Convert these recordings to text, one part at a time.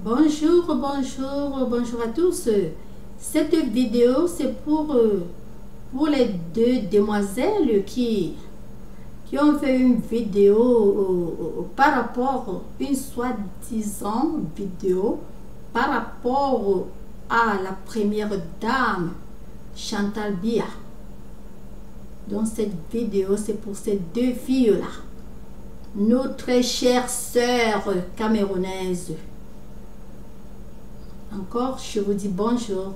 Bonjour, bonjour, bonjour à tous. Cette vidéo, c'est pour les deux demoiselles qui ont fait une vidéo par rapport, une soi-disant vidéo, par rapport à la première dame, Chantal Biya. Donc cette vidéo, c'est pour ces deux filles-là, nos très chères sœurs camerounaises. Encore, je vous dis bonjour.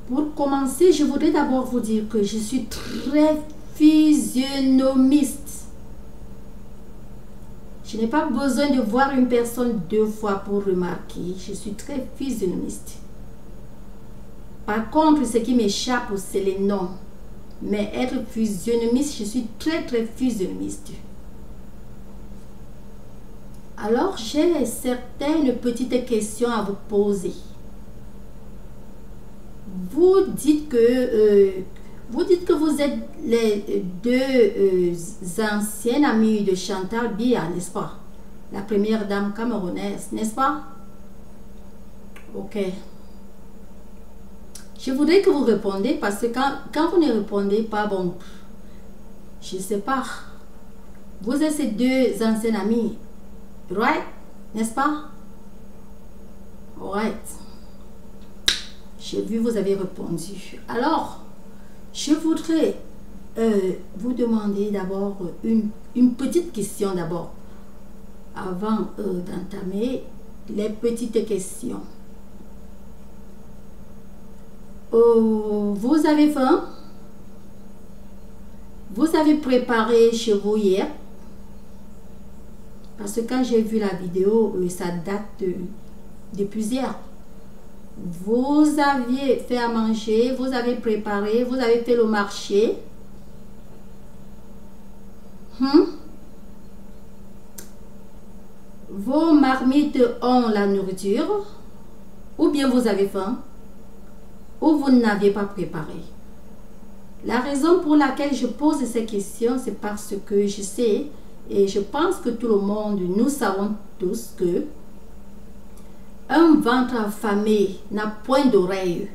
Pour commencer, je voudrais d'abord vous dire que je suis très physionomiste. Je n'ai pas besoin de voir une personne deux fois pour remarquer. Je suis très physionomiste. Par contre, ce qui m'échappe, c'est les noms. Mais être physionomiste, je suis très physionomiste. Alors, j'ai certaines petites questions à vous poser. Vous dites que vous êtes les deux anciennes amies de Chantal Biya, n'est-ce pas? La première dame camerounaise, n'est-ce pas? Ok. Je voudrais que vous répondiez parce que quand vous ne répondez pas, bon, je ne sais pas. Vous êtes ces deux anciennes amies. Right? N'est-ce pas? Right. J'ai vu, vous avez répondu. Alors, je voudrais vous demander d'abord une petite question d'abord, avant d'entamer les petites questions. Vous avez faim? Vous avez préparé chez vous hier? Parce que quand j'ai vu la vidéo, ça date de plusieurs. Vous aviez fait à manger, vous avez préparé, vous avez fait le marché. Vos marmites ont la nourriture. Ou bien vous avez faim. Ou vous n'avez pas préparé. La raison pour laquelle je pose ces questions, c'est parce que je sais... Et je pense que tout le monde, nous savons tous que un ventre affamé n'a point d'oreille.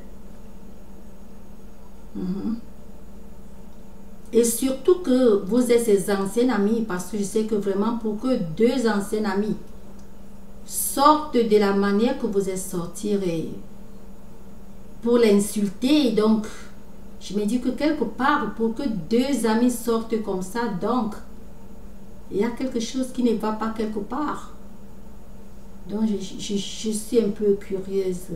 Et surtout que vous êtes ses anciennes amies, parce que je sais que vraiment pour que deux anciennes amies sortent de la manière que vous êtes sortis pour l'insulter, donc je me dis que quelque part, pour que deux amis sortent comme ça, donc il y a quelque chose qui ne va pas quelque part. Donc, je suis un peu curieuse.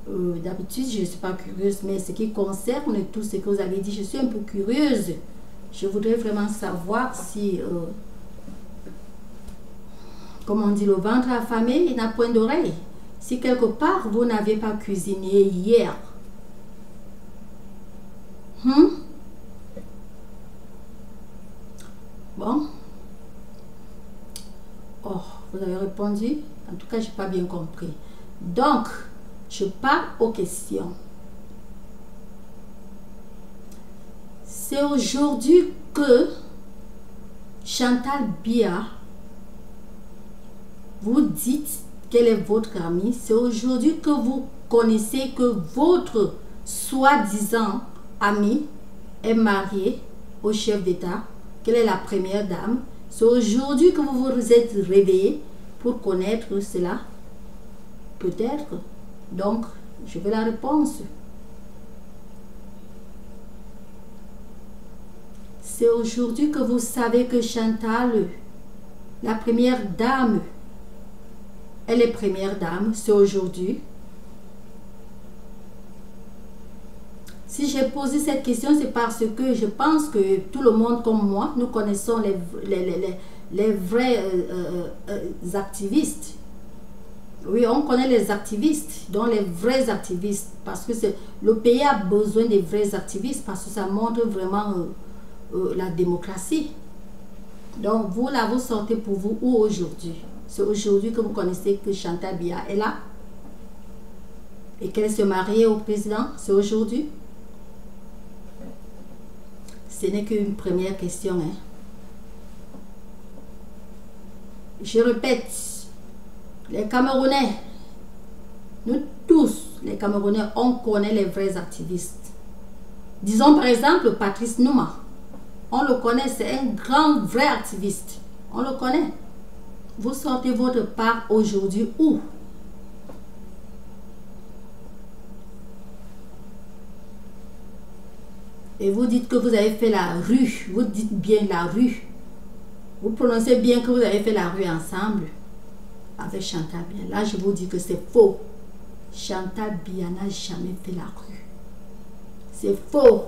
D'habitude, je ne suis pas curieuse, mais ce qui concerne tout ce que vous avez dit, je suis un peu curieuse. Je voudrais vraiment savoir si, comme on dit, le ventre affamé n'a point d'oreille. Si quelque part, vous n'avez pas cuisiné hier. Bon. Oh, vous avez répondu? En tout cas, je n'ai pas bien compris. Donc, je pars aux questions. C'est aujourd'hui que Chantal Biya, vous dites qu'elle est votre amie. C'est aujourd'hui que vous connaissez que votre soi-disant amie est mariée au chef d'État, qu'elle est la première dame. C'est aujourd'hui que vous vous êtes réveillé pour connaître cela. Peut-être. Donc, je veux la réponse. C'est aujourd'hui que vous savez que Chantal, la première dame, elle est première dame. C'est aujourd'hui. Si j'ai posé cette question, c'est parce que je pense que tout le monde comme moi, nous connaissons les vrais activistes. Oui, on connaît les activistes, donc les vrais activistes, parce que le pays a besoin des vrais activistes, parce que ça montre vraiment la démocratie. Donc vous là, vous sortez pour vous où aujourd'hui? C'est aujourd'hui que vous connaissez que Chantal Biya est là et qu'elle se marie au président. C'est aujourd'hui. Ce n'est qu'une première question. Je répète, Les Camerounais, nous tous, les Camerounais, on connaît les vrais activistes. Disons par exemple Patrice Nouma. On le connaît, c'est un grand, vrai activiste. On le connaît. Vous sortez votre part aujourd'hui où? Et vous dites que vous avez fait la rue. Vous dites bien la rue. Vous prononcez bien que vous avez fait la rue ensemble avec Chantal Biya. Là, je vous dis que c'est faux. Chantal Biya n'a jamais fait la rue. C'est faux.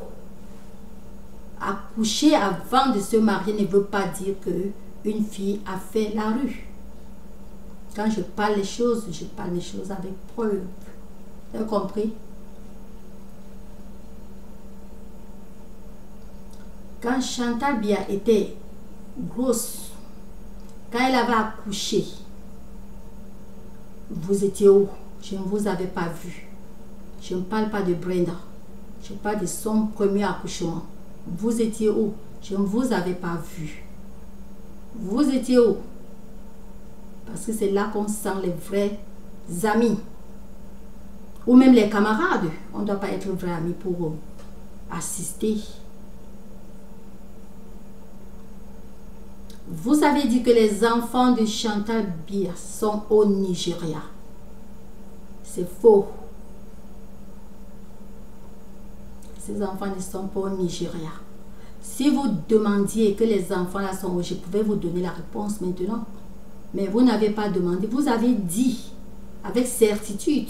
Accoucher avant de se marier ne veut pas dire que une fille a fait la rue. Quand je parle les choses avec preuve. Vous avez compris? Quand Chantal Biya était grosse, quand elle avait accouché, vous étiez où? Je ne vous avais pas vu. Je ne parle pas de Brenda. Je parle de son premier accouchement. Vous étiez où? Je ne vous avais pas vu. Vous étiez où? Parce que c'est là qu'on sent les vrais amis. Ou même les camarades. On ne doit pas être vrais amis pour assister. Vous avez dit que les enfants de Chantal Biya sont au Nigeria. C'est faux. Ces enfants ne sont pas au Nigeria. Si vous demandiez que les enfants là sont où, je pouvais vous donner la réponse maintenant. Mais vous n'avez pas demandé. Vous avez dit avec certitude.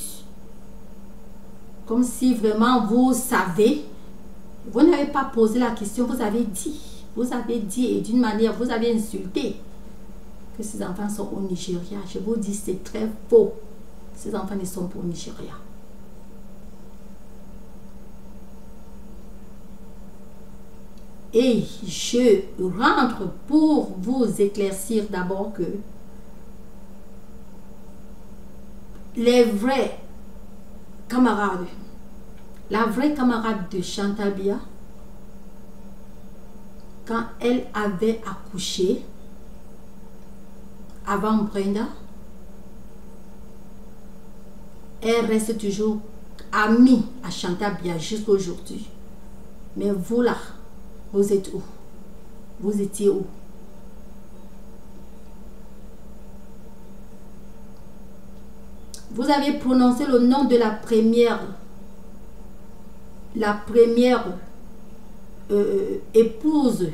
Comme si vraiment vous savez. Vous n'avez pas posé la question, vous avez dit. Vous avez dit et d'une manière, vous avez insulté que ces enfants sont au Nigeria. Je vous dis, c'est très faux. Ces enfants ne sont pas au Nigeria. Et je rentre pour vous éclaircir d'abord que les vrais camarades, la vraie camarade de Chantal Biya, quand elle avait accouché avant Brenda, elle reste toujours amie à Chantal Biya jusqu'à aujourd'hui. Mais vous là, vous êtes où? Vous étiez où? Vous avez prononcé le nom de la première épouse,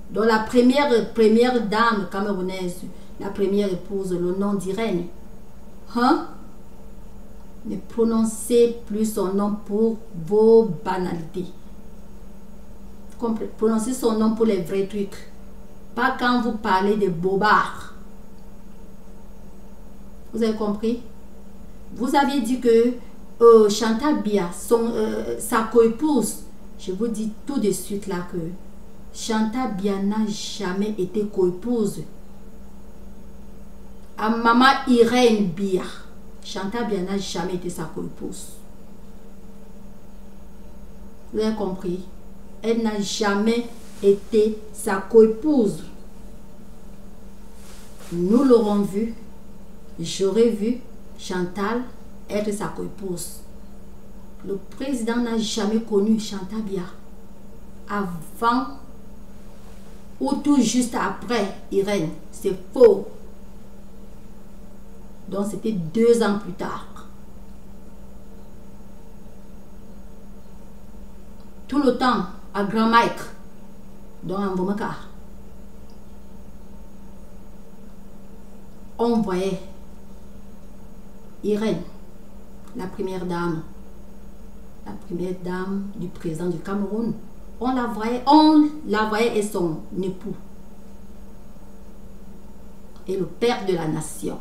dont la première dame camerounaise, la première épouse, le nom d'Irène. Hein? Ne prononcez plus son nom pour vos banalités. Prononcez son nom pour les vrais trucs. Pas quand vous parlez de bobards. Vous avez compris? Vous avez dit que Chantal Biya, sa coépouse, je vous dis tout de suite là que Chantal Biya n'a jamais été coépouse à maman Irène Biya. Chantal Biya n'a jamais été sa coépouse. Vous avez compris? Elle n'a jamais été sa coépouse. Nous l'aurons vu. J'aurais vu Chantal être sa coépouse. Le président n'a jamais connu Chantal Biya avant ou tout juste après Irène. C'est faux. Donc c'était 2 ans plus tard. Tout le temps à Grand Mike, dans Mbomaka, on voyait Irène, la première dame du président du Cameroun. On la voyait et son époux. Et le père de la nation.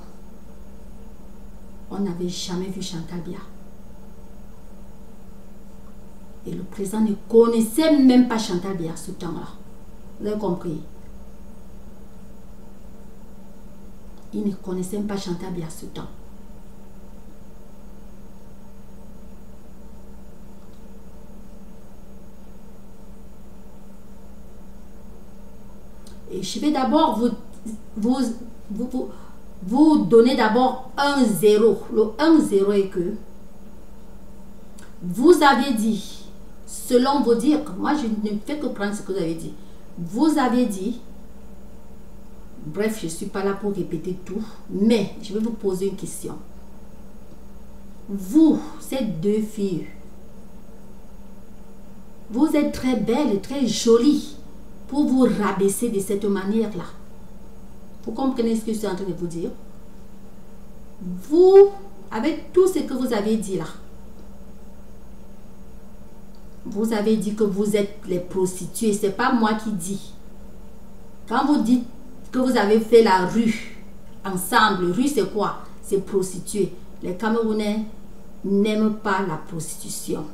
On n'avait jamais vu Chantal Biya. Et le président ne connaissait même pas Chantal Biya ce temps-là. Vous avez compris? Il ne connaissait même pas Chantal Biya ce temps. Et je vais d'abord vous donnez d'abord un 0. Le 1-0 est que vous avez dit, selon vos dires, moi je ne fais que prendre ce que vous avez dit. Vous avez dit, bref, je ne suis pas là pour répéter tout, mais je vais vous poser une question. Vous, ces deux filles, vous êtes très belles, très jolies pour vous rabaisser de cette manière-là. Vous comprenez ce que je suis en train de vous dire? Vous, avec tout ce que vous avez dit là, vous avez dit que vous êtes les prostituées. Ce n'est pas moi qui dis. Quand vous dites que vous avez fait la rue ensemble, rue c'est quoi? C'est prostituée. Les Camerounais n'aiment pas la prostitution.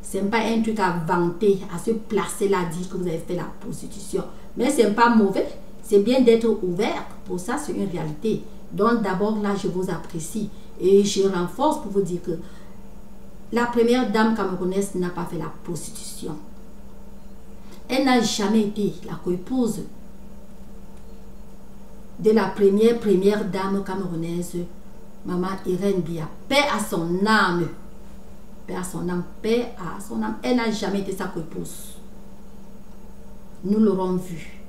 Ce n'est pas un truc à vanter, à se placer là, dire que vous avez fait la prostitution. Mais ce n'est pas mauvais. C'est bien d'être ouvert. Pour ça, c'est une réalité. Donc d'abord là, je vous apprécie. Et je renforce pour vous dire que la première dame camerounaise n'a pas fait la prostitution. Elle n'a jamais été la coépouse de la première dame camerounaise, Maman Irène Bia. Paix à son âme. Paix à son âme. Paix à son âme. Elle n'a jamais été sa coépouse. Nous l'aurons vu.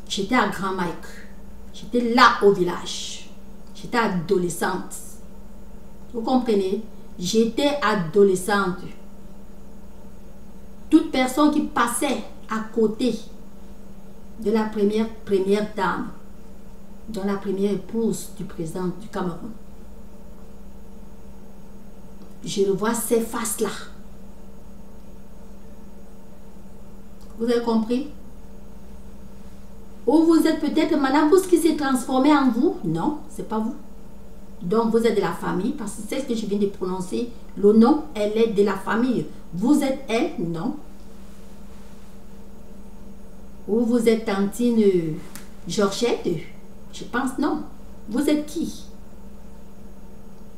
J'étais à Grand Mike. J'étais là au village. J'étais adolescente. Vous comprenez? J'étais adolescente. Toute personne qui passait à côté de la première dame, dont la première épouse du président du Cameroun, je le vois ces faces-là. Vous avez compris? Ou vous êtes peut-être Madame Bousse qui s'est transformée en vous? Non, c'est pas vous. Donc vous êtes de la famille, parce que c'est ce que je viens de prononcer. Le nom, elle est de la famille. Vous êtes elle? Non. Ou vous êtes tantine Georgette? Je pense non. Vous êtes qui?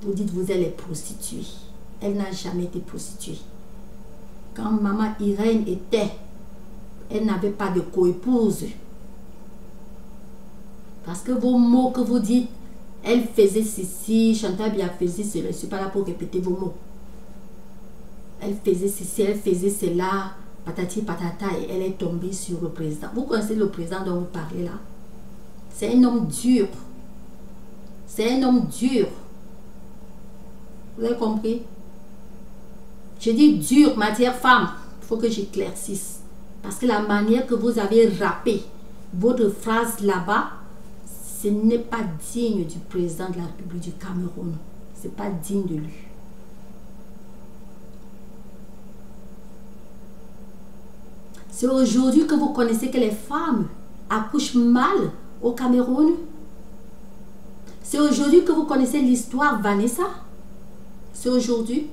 Vous dites vous êtes les prostituées. Elle n'a jamais été prostituée. Quand Maman Irène était, elle n'avait pas de coépouse. Parce que vos mots que vous dites, elle faisait ceci, Chantal Bia faisait cela. Je ne suis pas là pour répéter vos mots. Elle faisait ceci, elle faisait cela, patati patata, et elle est tombée sur le président. Vous connaissez le président dont vous parlez là? C'est un homme dur. C'est un homme dur. Vous avez compris? Je dis dur, matière femme. Il faut que j'éclaircisse. Parce que la manière que vous avez rappé votre phrase là-bas, ce n'est pas digne du président de la République du Cameroun. Ce n'est pas digne de lui. C'est aujourd'hui que vous connaissez que les femmes accouchent mal au Cameroun. C'est aujourd'hui que vous connaissez l'histoire Vanessa. C'est aujourd'hui.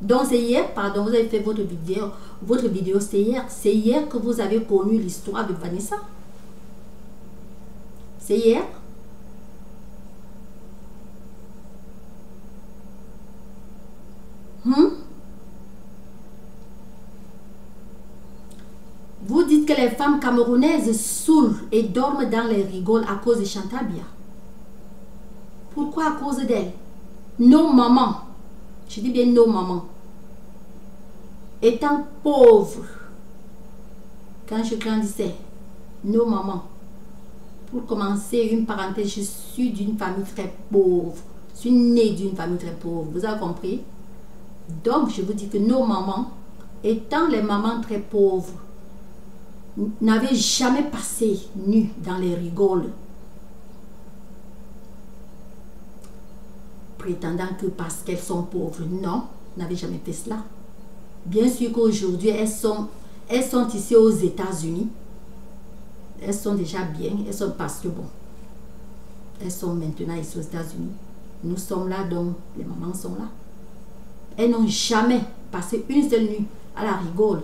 Donc c'est hier, pardon, vous avez fait votre vidéo c'est hier. C'est hier que vous avez connu l'histoire de Vanessa. C'est hier. Vous dites que les femmes camerounaises saoulent et dorment dans les rigoles à cause de Chantal Bia. Pourquoi à cause d'elle? Nos mamans, je dis bien nos mamans, étant pauvres, quand je grandissais, nos mamans, pour commencer une parenthèse, je suis d'une famille très pauvre. Je suis née d'une famille très pauvre. Vous avez compris? Donc, je vous dis que nos mamans, étant les mamans très pauvres, n'avaient jamais passé nues dans les rigoles, prétendant que parce qu'elles sont pauvres. Non, n'avaient jamais fait cela. Bien sûr qu'aujourd'hui, elles sont ici aux États-Unis. Elles sont déjà bien, elles sont parce que bon, elles sont maintenant ici aux États-Unis. Nous sommes là, donc les mamans sont là. Elles n'ont jamais passé une seule nuit à la rigole.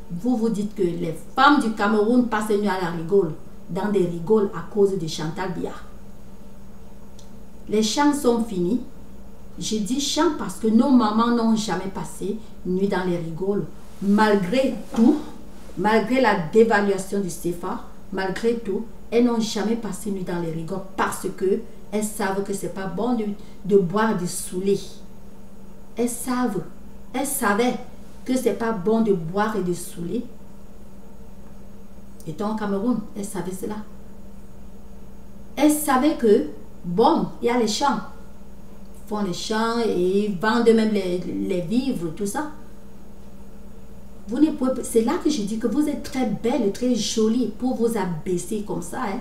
Vous vous dites que les femmes du Cameroun passent une nuit à la rigole, dans des rigoles à cause de Chantal Bia. Les chants sont finis. Je dis chants parce que nos mamans n'ont jamais passé une nuit dans les rigoles. Malgré tout, malgré la dévaluation du CFA, malgré tout, elles n'ont jamais passé nuit dans les rigoles parce que elles savent que c'est pas bon de boire du saoulé. Elles savaient que c'est pas bon de boire et de saouler. Étant au Cameroun, elles savaient cela. Elles savaient que, bon, il y a les champs. Ils font les champs et ils vendent même les vivres, tout ça. Vous ne pouvez, c'est là que je dis que vous êtes très belle, très jolie pour vous abaisser comme ça. Hein.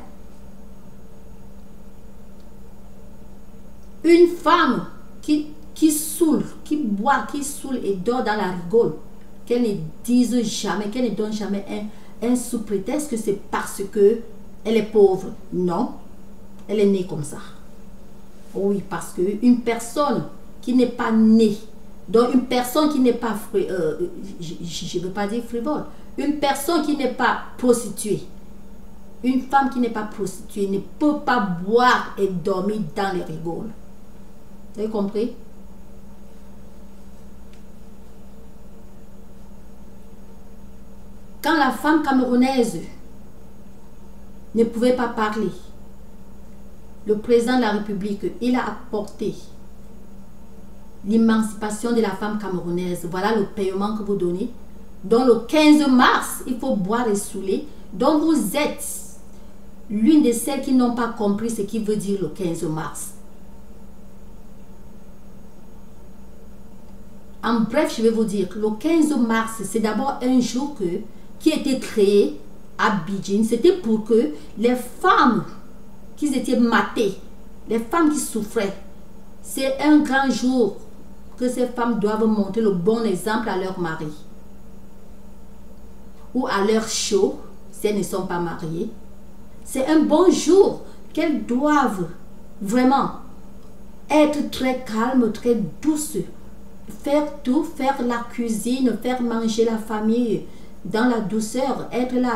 Une femme qui saoule, qui boit, qui saoule et dort dans la rigole, qu'elle ne dise jamais, qu'elle ne donne jamais un sous-prétexte que c'est parce que elle est pauvre. Non, elle est née comme ça. Oui, parce qu'une personne qui n'est pas née, donc une personne qui n'est pas, je ne veux pas dire frivole, une personne qui n'est pas prostituée, une femme qui n'est pas prostituée ne peut pas boire et dormir dans les rigoles. Vous avez compris? Quand la femme camerounaise ne pouvait pas parler, le président de la République, il a apporté l'émancipation de la femme camerounaise. Voilà le paiement que vous donnez. Donc le 15 mars, il faut boire et saouler. Donc vous êtes l'une de celles qui n'ont pas compris ce qui veut dire le 15 mars. En bref, je vais vous dire, le 15 mars, c'est d'abord un jour qui a été créé à Beijing. C'était pour que les femmes qui étaient matées, les femmes qui souffraient, c'est un grand jour que ces femmes doivent montrer le bon exemple à leur mari. Ou à leur show, si elles ne sont pas mariées. C'est un bon jour qu'elles doivent vraiment être très calmes, très douces. Faire tout, faire la cuisine, faire manger la famille dans la douceur, être là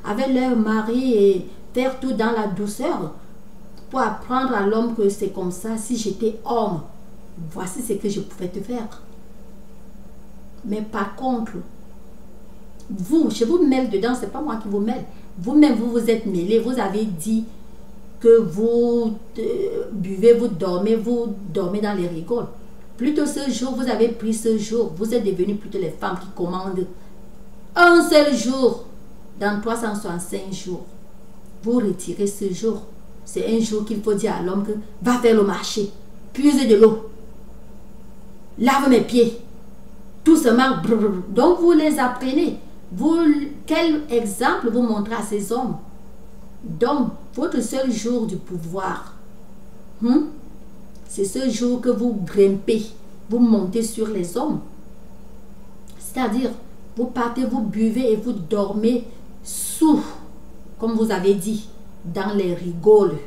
avec leur mari et faire tout dans la douceur pour apprendre à l'homme que c'est comme ça. Si j'étais homme, voici ce que je pouvais te faire. Mais par contre, vous, je vous mêle dedans, c'est pas moi qui vous mêle. Vous-même, vous vous êtes mêlés, vous avez dit que vous buvez, vous dormez dans les rigoles. Plutôt ce jour, vous avez pris ce jour, vous êtes devenus plutôt les femmes qui commandent un seul jour dans 365 jours. Vous retirez ce jour. C'est un jour qu'il faut dire à l'homme que va faire le marché, puiser de l'eau, lave mes pieds, tout se marque. Donc vous les apprenez. Quel exemple vous montrez à ces hommes? Donc, votre seul jour du pouvoir, c'est ce jour que vous grimpez, vous montez sur les hommes. C'est-à-dire, vous partez, vous buvez et vous dormez sous, comme vous avez dit, dans les rigoles.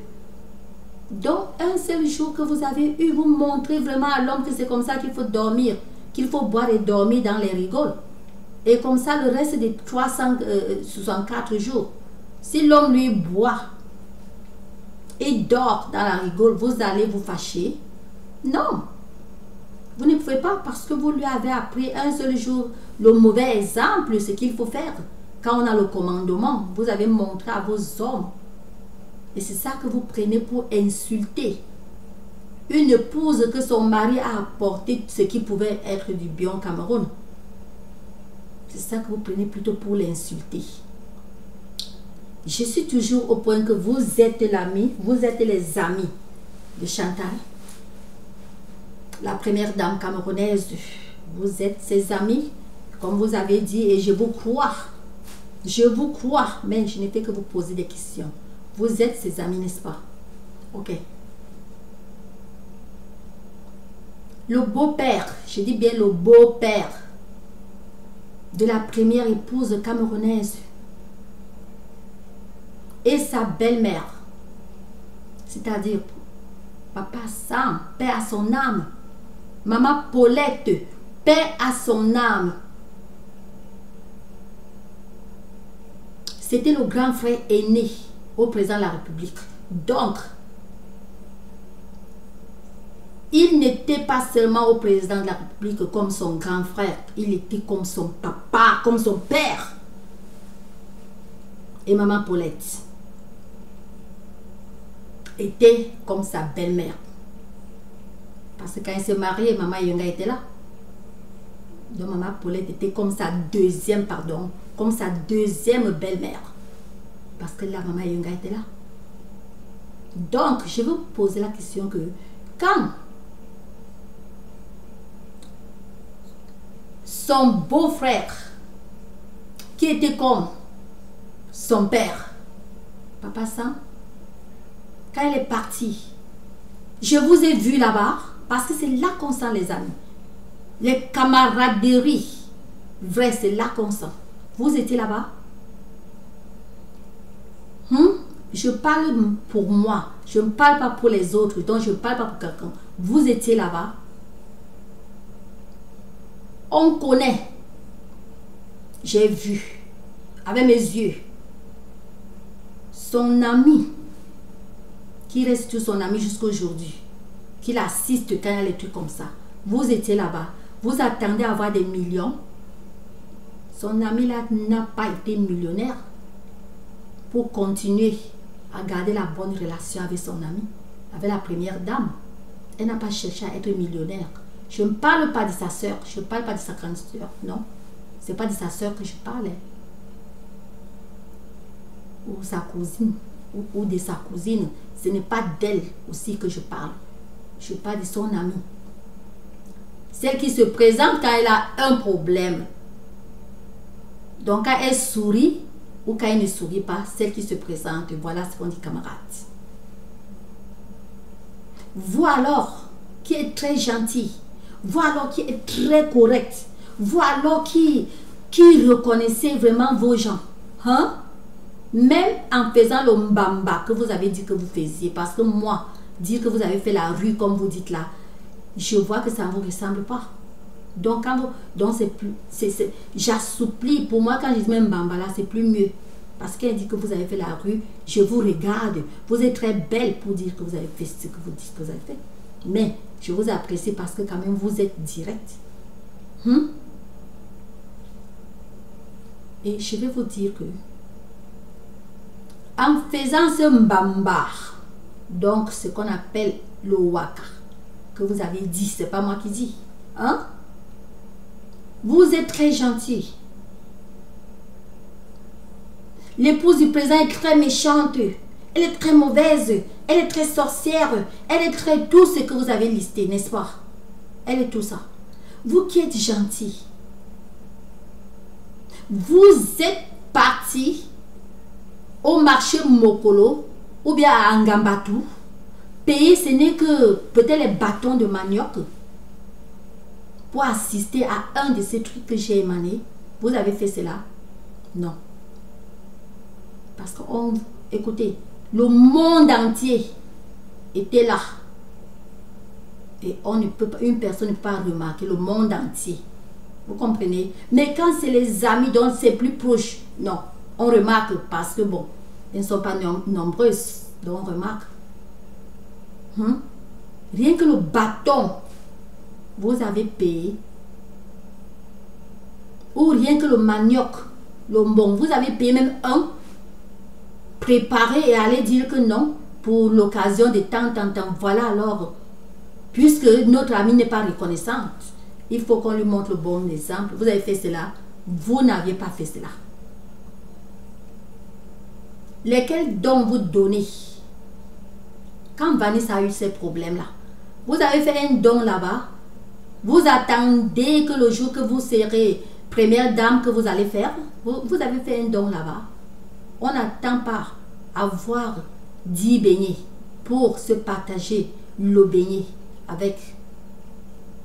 Donc, un seul jour que vous avez eu, vous montrez vraiment à l'homme que c'est comme ça qu'il faut dormir, qu'il faut boire et dormir dans les rigoles. Et comme ça, le reste des 364 jours, si l'homme lui boit et dort dans la rigole, vous allez vous fâcher? Non. Vous ne pouvez pas parce que vous lui avez appris un seul jour le mauvais exemple, ce qu'il faut faire. Quand on a le commandement, vous avez montré à vos hommes. Et c'est ça que vous prenez pour insulter une épouse que son mari a apporté ce qui pouvait être du bien au Cameroun. C'est ça que vous prenez plutôt pour l'insulter. Je suis toujours au point que vous êtes l'ami, vous êtes les amis de Chantal, la première dame camerounaise. Vous êtes ses amis, comme vous avez dit, et je vous crois. Je vous crois, mais je ne fais que vous poser des questions. Vous êtes ses amis, n'est-ce pas? Ok. Le beau-père, je dis bien le beau-père de la première épouse camerounaise et sa belle-mère, c'est-à-dire papa Sam, paix à son âme, maman Paulette, paix à son âme. C'était le grand frère aîné au président de la République. Donc, il n'était pas seulement au président de la République comme son grand frère, il était comme son papa, comme son père. et maman Paulette était comme sa belle-mère. Parce que quand elle s'est mariée, maman Yonga était là. Donc maman Paulette était comme sa deuxième, comme sa deuxième belle-mère. Parce que la maman Yonga était là. Donc, je vais vous poser la question que quand son beau-frère, qui était comme son père, Papa Sam, quand elle est partie, je vous ai vu là-bas, parce que c'est là qu'on sent les amis. Les camaraderies, vrai, c'est là qu'on sent. Vous étiez là-bas? Je parle pour moi, je ne parle pas pour les autres, donc je ne parle pas pour quelqu'un. Vous étiez là-bas. On connaît. J'ai vu, avec mes yeux, son ami, qui reste son ami jusqu'à aujourd'hui, qui l'assiste quand il y a des trucs comme ça. Vous étiez là-bas. Vous attendez à avoir des millions. Son ami là n'a pas été millionnaire pour continuer à garder la bonne relation avec son ami, avec la première dame. Elle n'a pas cherché à être millionnaire. Je ne parle pas de sa soeur, je ne parle pas de sa grande soeur, non. Ce n'est pas de sa soeur que je parlais. Ou sa cousine, ou de sa cousine. Ce n'est pas d'elle aussi que je parle. Je parle de son amie. Celle qui se présente quand elle a un problème. Donc quand elle sourit, ou quand elle ne sourit pas, celle qui se présente, voilà ce qu'on dit camarade. Vous alors, qui est très gentil, vous alors qui est très correct, vous alors qui reconnaissez vraiment vos gens, hein? Même en faisant le mbamba que vous avez dit que vous faisiez, parce que moi, dire que vous avez fait la rue comme vous dites là, je vois que ça ne vous ressemble pas. Donc, donc c'est plus, j'assouplis. Pour moi, quand je dis même mbamba là, c'est plus mieux. Parce qu'elle dit que vous avez fait la rue, je vous regarde. Vous êtes très belle pour dire que vous avez fait ce que vous dites que vous avez fait. Mais je vous apprécie parce que quand même vous êtes direct. Et je vais vous dire que en faisant ce mbamba, donc ce qu'on appelle le waka, que vous avez dit, c'est pas moi qui dis, hein? Vous êtes très gentil. L'épouse du président est très méchante, elle est très mauvaise, elle est très sorcière, elle est très tout ce que vous avez listé, n'est-ce pas? Elle est tout ça. Vous qui êtes gentil, vous êtes parti au marché Mokolo ou bien à Angambatu, payer ce n'est que peut-être les bâtons de manioc pour assister à un de ces trucs que j'ai émané. Vous avez fait cela? Non. Parce que, écoutez, le monde entier était là. Et on ne peut pas, une personne ne peut pas remarquer le monde entier. Vous comprenez? Mais quand c'est les amis, donc c'est plus proche, non. On remarque parce que, bon, ils ne sont pas nombreuses, donc on remarque. Rien que le bâton, vous avez payé. Ou rien que le manioc, le bon, vous avez payé même un. Préparer et aller dire que non, pour l'occasion de tant. Voilà alors, puisque notre ami n'est pas reconnaissante, il faut qu'on lui montre le bon exemple. Vous avez fait cela, vous n'aviez pas fait cela. Lesquels dons vous donnez? Quand Vanessa a eu ces problèmes-là, vous avez fait un don là-bas, vous attendez que le jour que vous serez première dame que vous allez faire, vous avez fait un don là-bas. On n'attend pas avoir 10 beignets pour se partager le beignet avec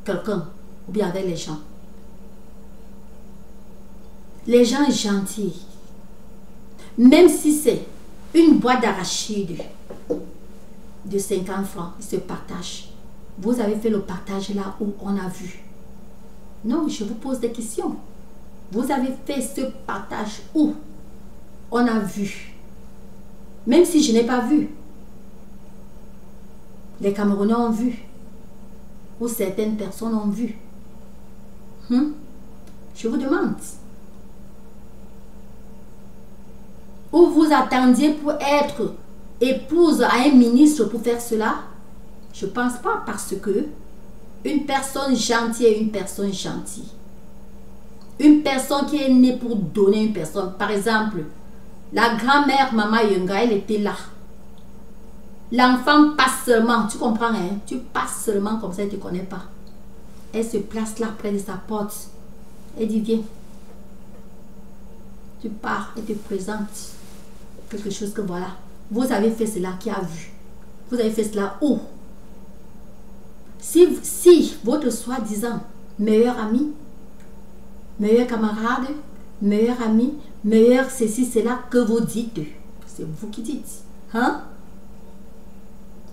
quelqu'un ou bien avec les gens. Les gens gentils, même si c'est une boîte d'arachide de 50 francs, ils se partagent. Vous avez fait le partage là où on a vu. Non, je vous pose des questions. Vous avez fait ce partage où on a vu. Même si je n'ai pas vu. Les Camerounais ont vu. Ou certaines personnes ont vu. Je vous demande. Ou vous attendiez pour être épouse à un ministre pour faire cela? Je ne pense pas, parce que une personne gentille est une personne gentille. Une personne qui est née pour donner une personne. Par exemple, la grand-mère Maman Yunga, elle était là. L'enfant passe seulement, tu comprends, hein? Tu passes seulement comme ça, tu ne connais pas. Elle se place là près de sa porte. Elle dit, viens. Tu pars, elle te présente quelque chose que voilà. Vous avez fait cela, qui a vu? Vous avez fait cela où? Si votre soi-disant meilleur ami, meilleur camarade, meilleur ami, meilleur ceci, cela que vous dites, c'est vous qui dites, hein?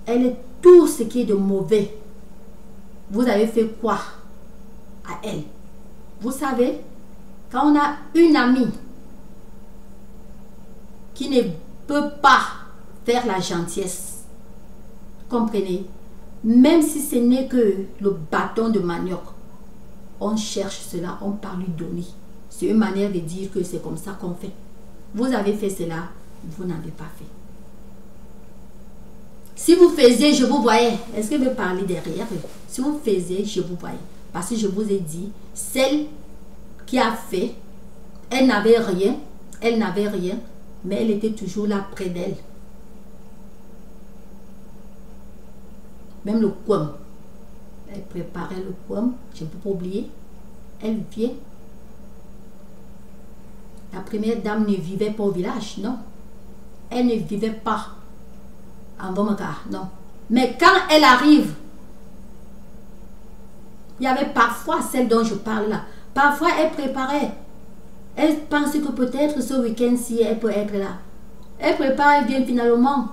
Elle est tout ce qui est de mauvais. Vous avez fait quoi à elle? Vous savez, quand on a une amie qui ne peut pas faire la gentillesse, comprenez, même si ce n'est que le bâton de manioc, on cherche cela, on parle lui donner. C'est une manière de dire que c'est comme ça qu'on fait. Vous avez fait cela, vous n'avez pas fait. Si vous faisiez, je vous voyais. Est-ce que je vais parler derrière? Si vous faisiez, je vous voyais. Parce que je vous ai dit, celle qui a fait, elle n'avait rien, mais elle était toujours là près d'elle. Même le coin. Elle préparait le coin, je ne peux pas oublier. Elle vient. La première dame ne vivait pas au village, non. Elle ne vivait pas en Bomaka, non. Mais quand elle arrive, il y avait parfois celle dont je parle là. Parfois, elle préparait. Elle pensait que peut-être ce week-end-ci, elle peut être là. Elle prépare, elle vient finalement.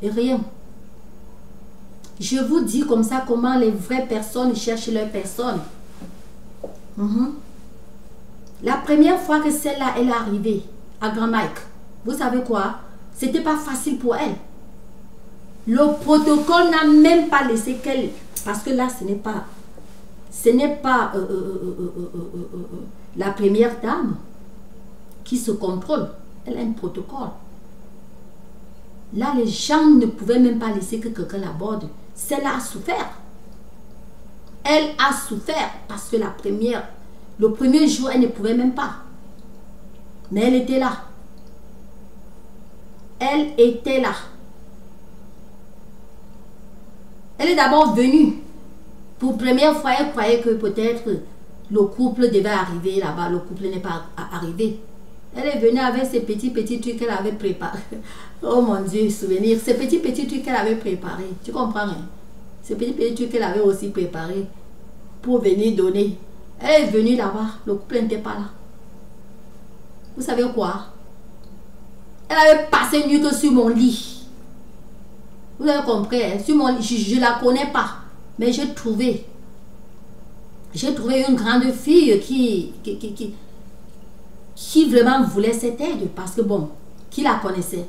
Et rien. Je vous dis comme ça comment les vraies personnes cherchent leurs personnes. La première fois que celle-là, elle est arrivée à Grand Mike, vous savez quoi? C'était pas facile pour elle. Le protocole n'a même pas laissé qu'elle... Parce que là, ce n'est pas la première dame qui se contrôle. Elle a un protocole. Là, les gens ne pouvaient même pas laisser que quelqu'un l'aborde. Celle-là a souffert. Elle a souffert parce que le premier jour, elle ne pouvait même pas. Mais elle était là. Elle était là. Elle est d'abord venue. Pour première fois, elle croyait que peut-être le couple devait arriver là-bas. Le couple n'est pas arrivé. Elle est venue avec ces petits trucs qu'elle avait préparés. Oh mon Dieu, souvenir. Ces petits trucs qu'elle avait préparés. Tu comprends, hein? Ces petits trucs qu'elle avait aussi préparés pour venir donner. Elle est venue là-bas. Le couple n'était pas là. Vous savez quoi? Elle avait passé nuit que sur mon lit. Vous avez compris, hein? Sur mon lit. Je ne la connais pas. Mais j'ai trouvé une grande fille qui vraiment voulait cette aide. Parce que bon, qui la connaissait?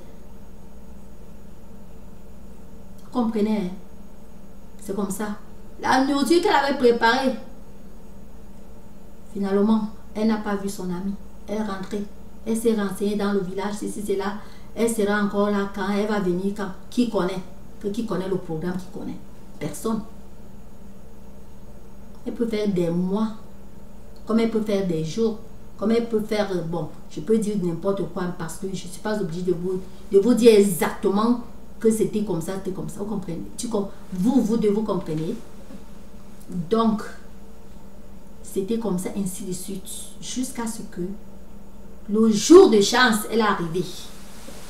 Vous comprenez, hein? C'est comme ça. La nourriture qu'elle avait préparée, finalement, elle n'a pas vu son amie. Elle est rentrée. Elle s'est renseignée dans le village, ceci, c'est là. Elle sera encore là quand elle va venir. Quand, qui connaît? Qui connaît le programme? Qui connaît? Personne. Elle peut faire des mois, comme elle peut faire des jours, comme elle peut faire, bon, je peux dire n'importe quoi parce que je ne suis pas obligée de vous dire exactement que c'était comme ça, vous comprenez? Vous deux, vous comprenez? Donc, c'était comme ça, ainsi de suite, jusqu'à ce que le jour de chance, elle est arrivée,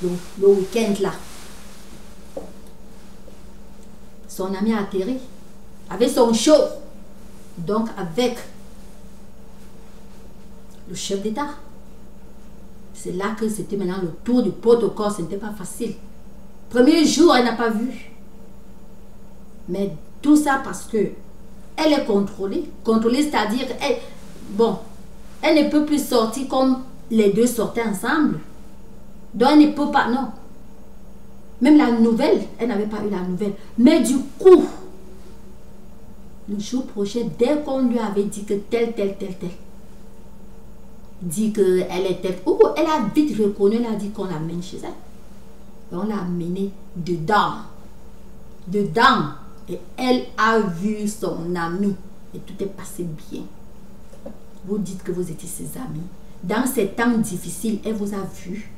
le week-end là. Son ami a atterri avec son show, donc avec le chef d'État. C'est là que c'était maintenant le tour du protocole, ce n'était pas facile. Premier jour, elle n'a pas vu. Mais tout ça parce que elle est contrôlée. Contrôlée, c'est-à-dire, elle ne peut plus sortir comme les deux sortaient ensemble. Donc, elle ne peut pas, non. Même la nouvelle, elle n'avait pas eu la nouvelle. Mais du coup, le jour prochain, dès qu'on lui avait dit que tel, dit qu'elle était... Ou elle a vite reconnu, elle a dit qu'on l'amène chez elle. Et on l'a amenée dedans. Dedans. Et elle a vu son ami. Et tout est passé bien. Vous dites que vous étiez ses amis. Dans ces temps difficiles, elle vous a vu.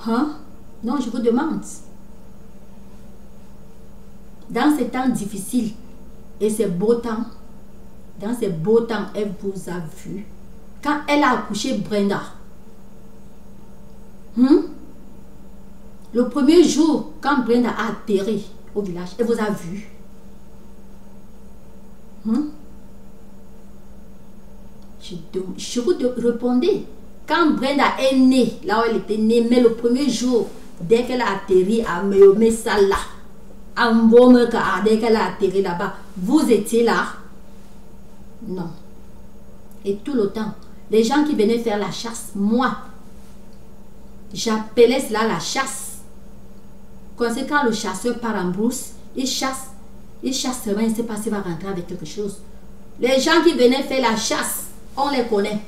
Hein? Non, je vous demande. Dans ces temps difficiles et ces beaux temps, dans ces beaux temps, elle vous a vu. Quand elle a accouché Brenda, le premier jour, quand Brenda a atterri au village, elle vous a vu. Je vous répondais, quand Brenda est née, là où elle était née, mais le premier jour, dès qu'elle a atterri à Messala, à Mbomeka, dès qu'elle a atterri là-bas, vous étiez là? Non. Et tout le temps, les gens qui venaient faire la chasse, moi, j'appelais cela la chasse. Quand le chasseur part en brousse, il chasse seulement, il ne sait pas s'il va rentrer avec quelque chose. Les gens qui venaient faire la chasse, on les connaît.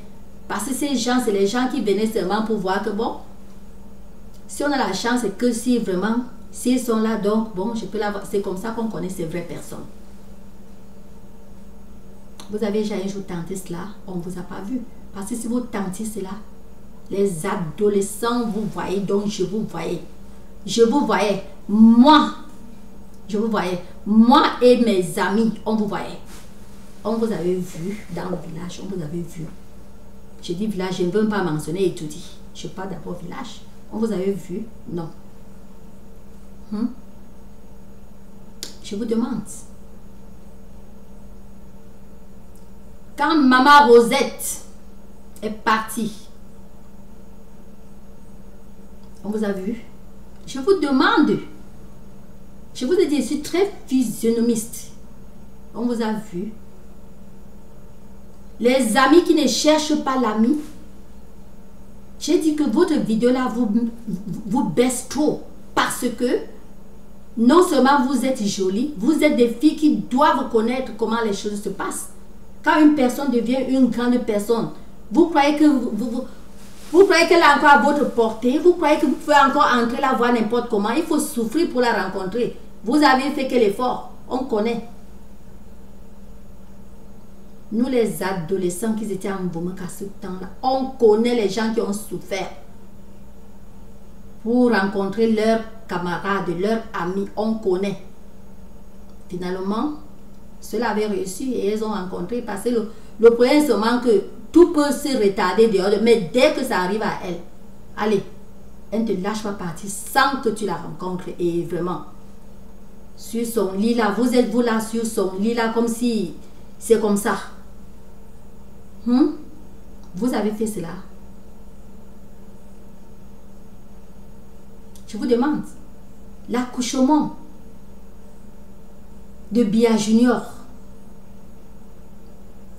Parce que ces gens, c'est les gens qui venaient seulement pour voir que bon, si on a la chance, c'est que si vraiment, s'ils sont là, donc bon, je peux l'avoir. C'est comme ça qu'on connaît ces vraies personnes. Vous avez déjà un jour tenté cela, on ne vous a pas vu. Parce que si vous tentiez cela, les adolescents, vous voyez, donc je vous voyais. Je vous voyais. Moi, je vous voyais. Moi et mes amis, on vous voyait. On vous avait vu dans le village, on vous avait vu. Je dis village, je ne veux pas mentionner et tout dit. Je parle d'abord village. On vous avait vu? Non. Je vous demande. Quand maman Rosette est partie, on vous a vu? Je vous demande. Je vous ai dit, je suis très physionomiste. On vous a vu? Les amis qui ne cherchent pas l'ami. J'ai dit que votre vidéo là vous baisse trop. Parce que non seulement vous êtes jolie, vous êtes des filles qui doivent connaître comment les choses se passent. Quand une personne devient une grande personne, vous croyez que vous croyez qu'elle est encore à votre portée, vous croyez que vous pouvez encore entrer la voir n'importe comment. Il faut souffrir pour la rencontrer. Vous avez fait quel effort? On connaît. Nous les adolescents qui étaient en Mbomeka à ce temps-là, on connaît les gens qui ont souffert pour rencontrer leurs camarades, leurs amis, on connaît. Finalement, ceux-là avaient réussi et ils ont rencontré parce que le problème seulement que tout peut se retarder dehors, mais dès que ça arrive à elle, allez, elle ne te lâche pas partir sans que tu la rencontres et vraiment, sur son lit là, vous êtes vous là sur son lit là comme si c'est comme ça. Vous avez fait cela. Je vous demande, l'accouchement de Bia Junior,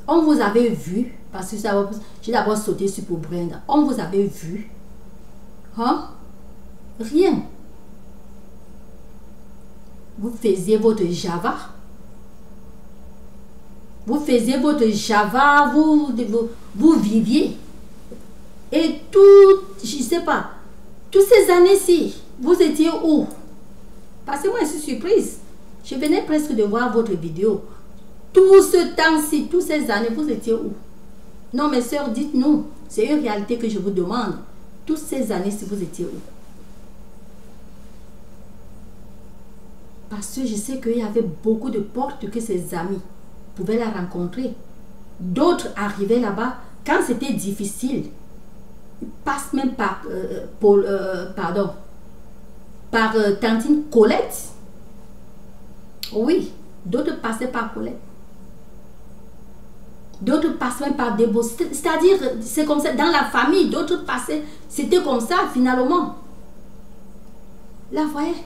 on vous avait vu, parce que j'ai d'abord sauté sur pour Brenda, on vous avait vu. Rien. Vous faisiez votre Java. Vous faisiez votre Java, vous viviez. Et tout, je ne sais pas, toutes ces années-ci, vous étiez où? Parce que moi, je suis surprise. Je venais presque de voir votre vidéo. Tout ce temps-ci, toutes ces années, vous étiez où? Non, mes soeurs, dites-nous. C'est une réalité que je vous demande. Toutes ces années-ci, vous étiez où? Parce que je sais qu'il y avait beaucoup de portes que ses amis pouvaient la rencontrer. D'autres arrivaient là-bas quand c'était difficile. Ils passent même par tantine Colette. Oui, d'autres passaient par Colette. D'autres passaient même par des beaux. C'est-à-dire, c'est comme ça, dans la famille, d'autres passaient. C'était comme ça, finalement. Là, voyez,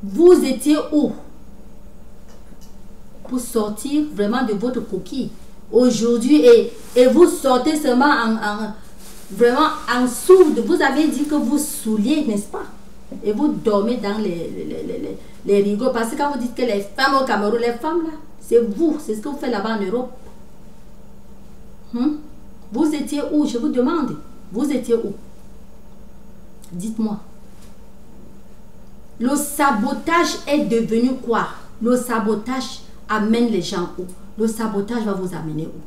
vous étiez où? Pour sortir vraiment de votre coquille. Aujourd'hui, et vous sortez seulement vraiment en sourde. Vous avez dit que vous souliez, n'est-ce pas? Et vous dormez dans les rigots. Parce que quand vous dites que les femmes au Cameroun, les femmes là, c'est vous. C'est ce que vous faites là-bas en Europe. Vous étiez où? Je vous demande. Vous étiez où? Dites-moi. Le sabotage est devenu quoi? Le sabotage amène les gens où? Le sabotage va vous amener où?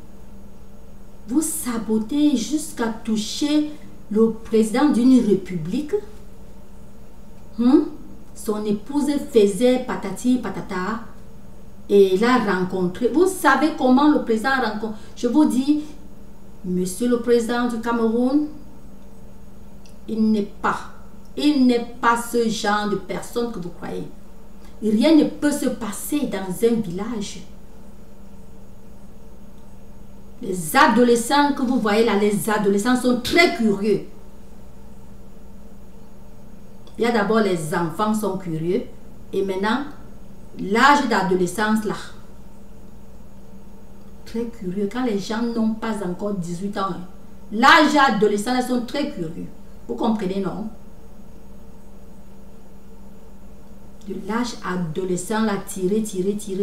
Vous sabotez jusqu'à toucher le président d'une république. Son épouse faisait patati patata et l'a rencontré. Vous savez comment le président a rencontré? Je vous dis, monsieur le président du Cameroun, il n'est pas ce genre de personne que vous croyez. Rien ne peut se passer dans un village. Les adolescents que vous voyez là, les adolescents sont très curieux. Il y a d'abord les enfants sont curieux et maintenant l'âge d'adolescence là, très curieux. Quand les gens n'ont pas encore 18 ans, l'âge adolescent là sont très curieux. Vous comprenez, non? De l'âge adolescent là, tirer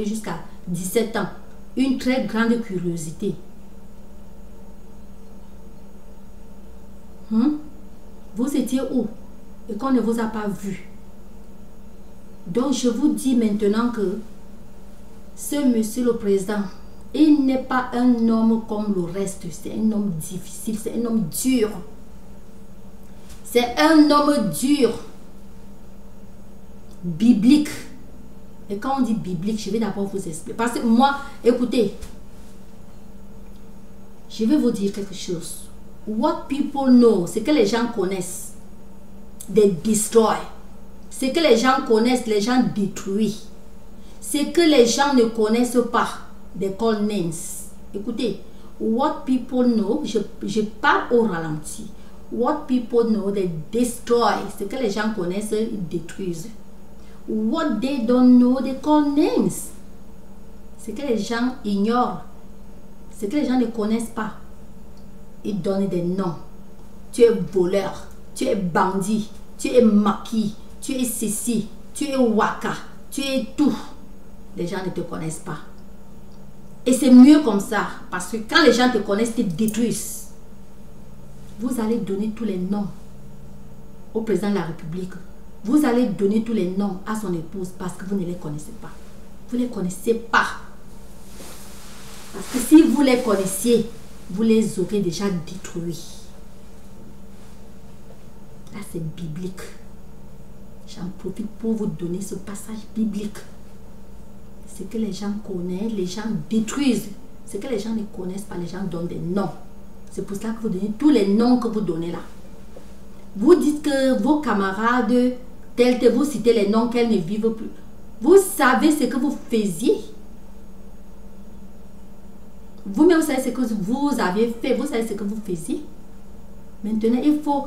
jusqu'à 17 ans. Une très grande curiosité. Vous étiez où? Et qu'on ne vous a pas vu. Donc je vous dis maintenant que ce monsieur le président, il n'est pas un homme comme le reste. C'est un homme difficile, c'est un homme dur. C'est un homme dur. Biblique. Et quand on dit biblique, je vais d'abord vous expliquer. Parce que moi, écoutez, je vais vous dire quelque chose. What people know, c'est que les gens connaissent. They destroy. Ce que les gens connaissent, les gens détruisent. Ce que les gens ne connaissent pas, they call names. Écoutez, what people know, je parle au ralenti. What people know, they destroy. Ce que les gens connaissent, ils détruisent. What they don't know, they call names. Ce que les gens ignorent, ce que les gens ne connaissent pas, ils donnent des noms. Tu es voleur, tu es bandit, tu es maquis, tu es ceci, tu es waka, tu es tout. Les gens ne te connaissent pas. Et c'est mieux comme ça, parce que quand les gens te connaissent, ils te détruisent. Vous allez donner tous les noms au président de la République. Vous allez donner tous les noms à son épouse parce que vous ne les connaissez pas. Vous ne les connaissez pas. Parce que si vous les connaissiez, vous les aurez déjà détruits. Là, c'est biblique. J'en profite pour vous donner ce passage biblique. Ce que les gens connaissent, les gens détruisent. Ce que les gens ne connaissent pas, les gens donnent des noms. C'est pour cela que vous donnez tous les noms que vous donnez là. Vous dites que vos camarades, tels que vous citez les noms qu'elles ne vivent plus. Vous savez ce que vous faisiez. Vous-même, vous savez ce que vous aviez fait. Vous savez ce que vous faisiez. Maintenant, il faut...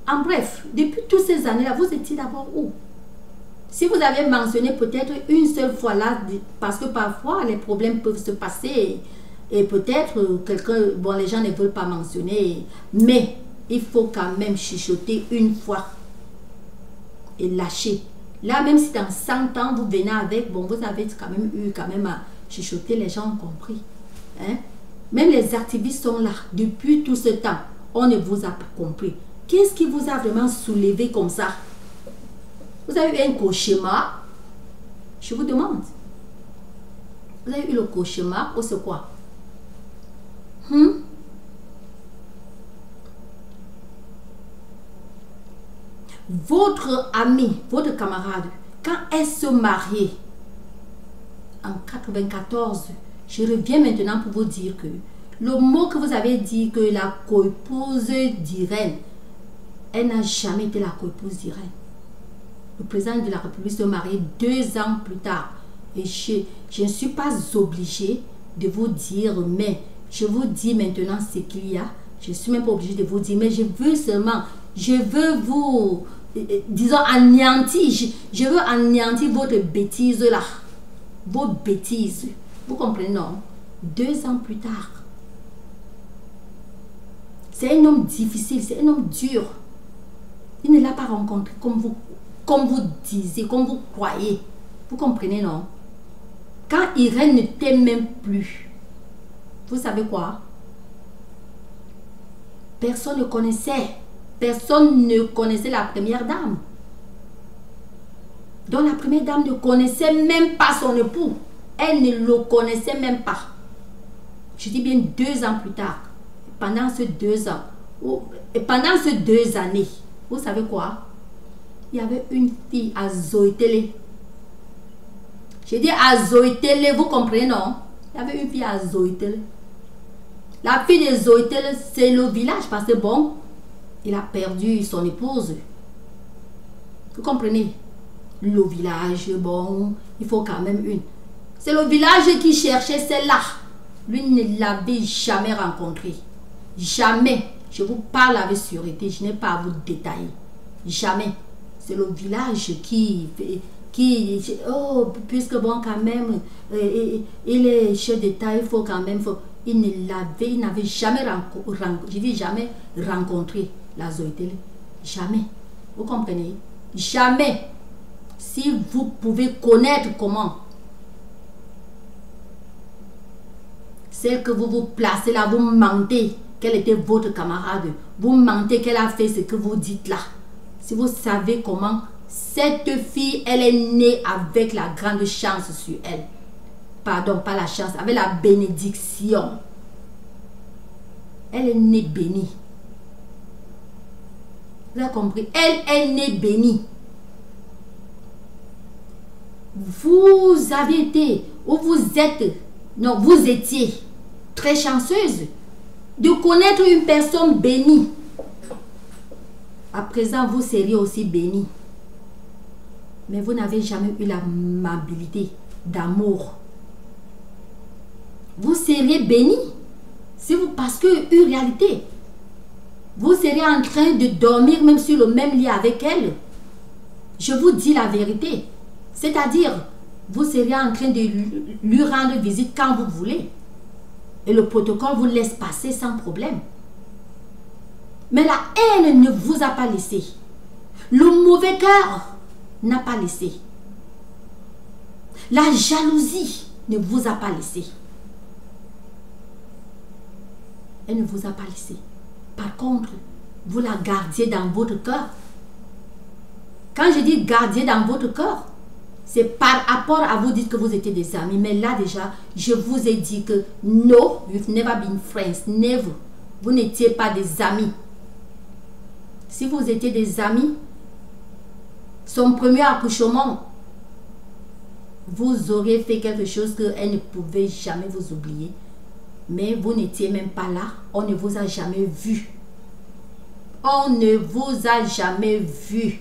En bref, depuis toutes ces années-là, vous étiez d'abord où? Si vous avez mentionné peut-être une seule fois là, parce que parfois les problèmes peuvent se passer et peut-être quelqu'un, bon, les gens ne veulent pas mentionner, mais il faut quand même chuchoter une fois et lâcher. Là, même si dans 100 ans, vous venez avec, bon, vous avez quand même eu à chuchoter, les gens ont compris. Hein? Même les activistes sont là depuis tout ce temps. On ne vous a pas compris. Qu'est-ce qui vous a vraiment soulevé comme ça? Vous avez eu un cauchemar? Je vous demande. Vous avez eu le cauchemar ou c'est quoi? Votre ami, votre camarade, quand elle se mariait en 94, je reviens maintenant pour vous dire que le mot que vous avez dit que la coépouse d'Irène, elle n'a jamais été la coépouse d'Irène. Le président de la République se marie 2 ans plus tard. Et je ne suis pas obligée de vous dire, mais je vous dis maintenant ce qu'il y a. Je ne suis même pas obligée de vous dire, mais je veux seulement, je veux vous, disons, anéantir. Je veux anéantir votre bêtise là. Vos bêtises. Vous comprenez, non? 2 ans plus tard. C'est un homme difficile, c'est un homme dur. Il ne l'a pas rencontré comme vous disiez, comme vous croyez. Vous comprenez, non? Quand Irène ne t'aime même plus, vous savez quoi? personne ne connaissait. Personne ne connaissait la première dame. Donc la première dame ne connaissait même pas son époux. Elle ne le connaissait même pas. Je dis bien 2 ans plus tard. Pendant ces 2 ans, et pendant ces 2 années, vous savez quoi? Il y avait une fille à Zoïtélé. J'ai dit à Zoïtélé, vous comprenez, non? Il y avait une fille à Zoïtélé. La fille de Zoïtélé, c'est le village parce que bon, il a perdu son épouse. Vous comprenez? Le village, bon, il faut quand même une. C'est le village qui cherchait celle-là. Lui ne l'avait jamais rencontrée. Jamais. Je vous parle avec sûreté, je n'ai pas à vous détailler. Jamais. C'est le village qui oh, puisque bon, quand même, il est chef d'État, il faut quand même, il n'avait jamais rencontré la Zoïtélé. Jamais. Vous comprenez? Jamais. Si vous pouvez connaître comment, celle que vous vous placez là, vous mentez qu'elle était votre camarade, vous mentez qu'elle a fait ce que vous dites là. Si vous savez comment, cette fille, elle est née avec la grande chance sur elle. Pardon, pas la chance, avec la bénédiction. Elle est née bénie. Vous avez compris? Elle est née bénie. Vous avez été, ou vous êtes, non, vous étiez très chanceuse de connaître une personne bénie. À présent, vous seriez aussi bénie. Mais vous n'avez jamais eu l'amabilité d'amour. Vous seriez béni si vous, parce que une réalité, vous seriez en train de dormir même sur le même lit avec elle. Je vous dis la vérité. C'est-à-dire, vous seriez en train de lui rendre visite quand vous voulez. Et le protocole vous laisse passer sans problème. Mais la haine ne vous a pas laissé. Le mauvais cœur n'a pas laissé. La jalousie ne vous a pas laissé. Elle ne vous a pas laissé. Par contre, vous la gardiez dans votre cœur. Quand je dis gardiez dans votre cœur, c'est par rapport à vous dites que vous étiez des amis. Mais là déjà, je vous ai dit que no, you've never been friends. Never. Vous n'étiez pas des amis. Si vous étiez des amis, son premier accouchement, vous auriez fait quelque chose qu'elle ne pouvait jamais vous oublier. Mais vous n'étiez même pas là. On ne vous a jamais vu. On ne vous a jamais vu.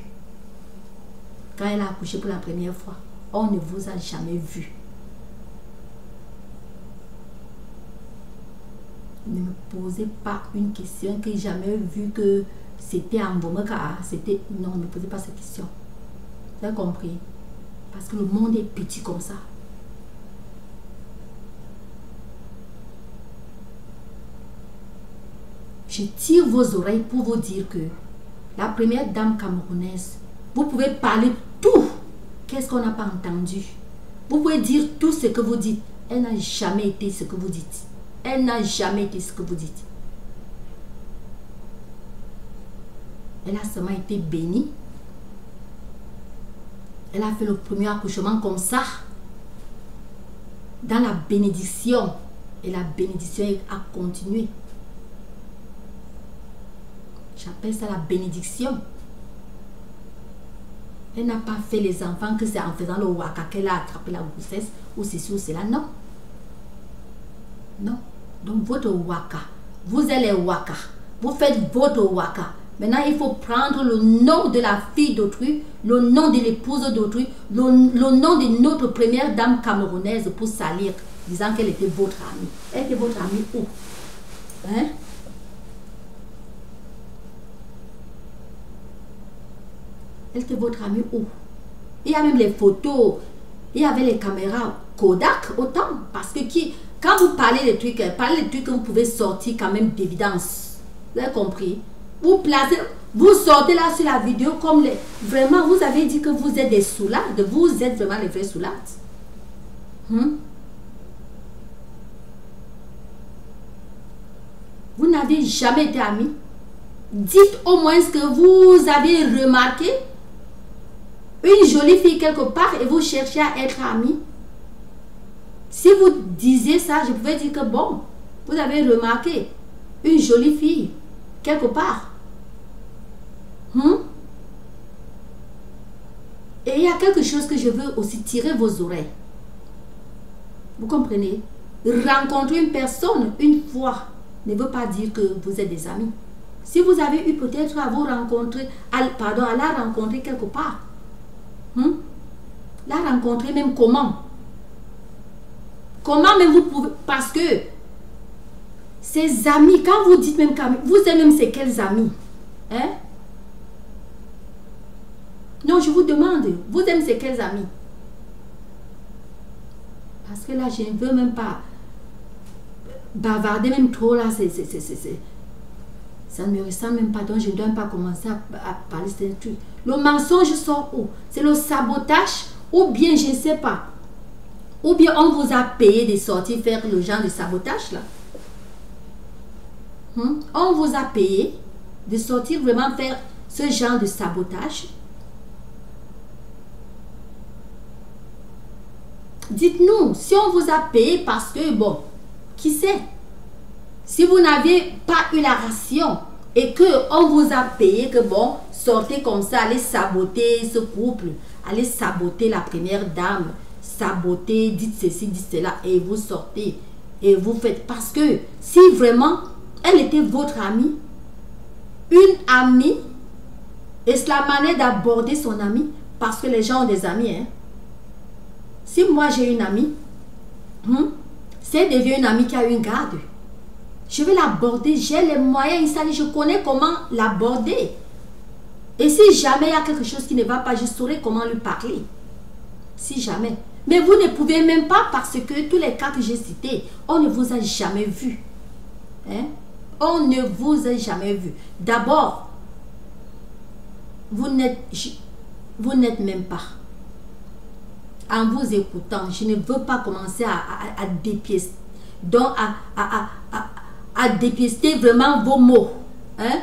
Quand elle a accouché pour la première fois, on ne vous a jamais vu. Ne me posez pas une question que j'ai jamais vu que c'était en Bomaka. C'était... Non, ne me posez pas cette question. Vous avez compris? Parce que le monde est petit comme ça. Je tire vos oreilles pour vous dire que la première dame camerounaise, vous pouvez parler tout. Qu'est-ce qu'on n'a pas entendu? Vous pouvez dire tout ce que vous dites. Elle n'a jamais été ce que vous dites. Elle n'a jamais été ce que vous dites. Elle a seulement été bénie. Elle a fait le premier accouchement comme ça. Dans la bénédiction. Et la bénédiction a continué. J'appelle ça la bénédiction. Elle n'a pas fait les enfants que c'est en faisant le waka qu'elle a attrapé la grossesse ou ceci ou cela. Non. Non. Donc votre waka, vous êtes les waka. Vous faites votre waka. Maintenant, il faut prendre le nom de la fille d'autrui, le nom de l'épouse d'autrui, le nom de notre première dame camerounaise pour salir, disant qu'elle était votre amie. Elle était votre amie où? Hein? Elle était votre amie où? Il y a même les photos. Il y avait les caméras Kodak autant. Parce que quand vous parlez des trucs que vous pouvez sortir quand même d'évidence. Vous avez compris? Vous placez, vous sortez là sur la vidéo comme les... Vraiment, vous avez dit que vous êtes des soulades. Vous êtes vraiment les vrais soulades. Vous n'avez jamais été amis. dites au moins que vous avez remarqué une jolie fille quelque part et vous cherchez à être amis. Si vous disiez ça, je pouvais dire que bon, vous avez remarqué une jolie fille quelque part. Et il y a quelque chose que je veux aussi tirer vos oreilles. Vous comprenez? Rencontrer une personne une fois ne veut pas dire que vous êtes des amis. Si vous avez eu peut-être à vous rencontrer, à la rencontrer quelque part. La rencontrer même comment? Comment même vous pouvez... Parce que ces amis, quand vous dites même qu'amis, vous êtes même c'est quels amis? Hein? Non, je vous demande, vous aimez c'est quels amis? Parce que là, je ne veux même pas bavarder même trop là, ça ne me ressemble même pas, donc je ne dois pas commencer à parler de ces trucs. Le mensonge sort où? C'est le sabotage ou bien je ne sais pas. Ou bien on vous a payé de sortir faire le genre de sabotage là. On vous a payé de sortir vraiment faire ce genre de sabotage. Dites-nous, si on vous a payé parce que, bon, qui sait? Si vous n'avez pas eu la ration et que on vous a payé que, bon, sortez comme ça, allez saboter ce couple, allez saboter la première dame, saboter, dites ceci, dites cela, et vous sortez et vous faites. Parce que si vraiment elle était votre amie, une amie, et c'est la manière d'aborder son ami, parce que les gens ont des amis, hein. Si moi j'ai une amie, c'est devenu une amie qui a une garde. Je vais l'aborder, j'ai les moyens, je connais comment l'aborder. Et si jamais il y a quelque chose qui ne va pas, je saurai comment lui parler. Si jamais. Mais vous ne pouvez même pas parce que tous les cas que j'ai cités, on ne vous a jamais vu. Hein? On ne vous a jamais vu. D'abord, vous n'êtes même pas. En vous écoutant, je ne veux pas commencer à dépister. Donc, à dépister vraiment vos mots. Hein?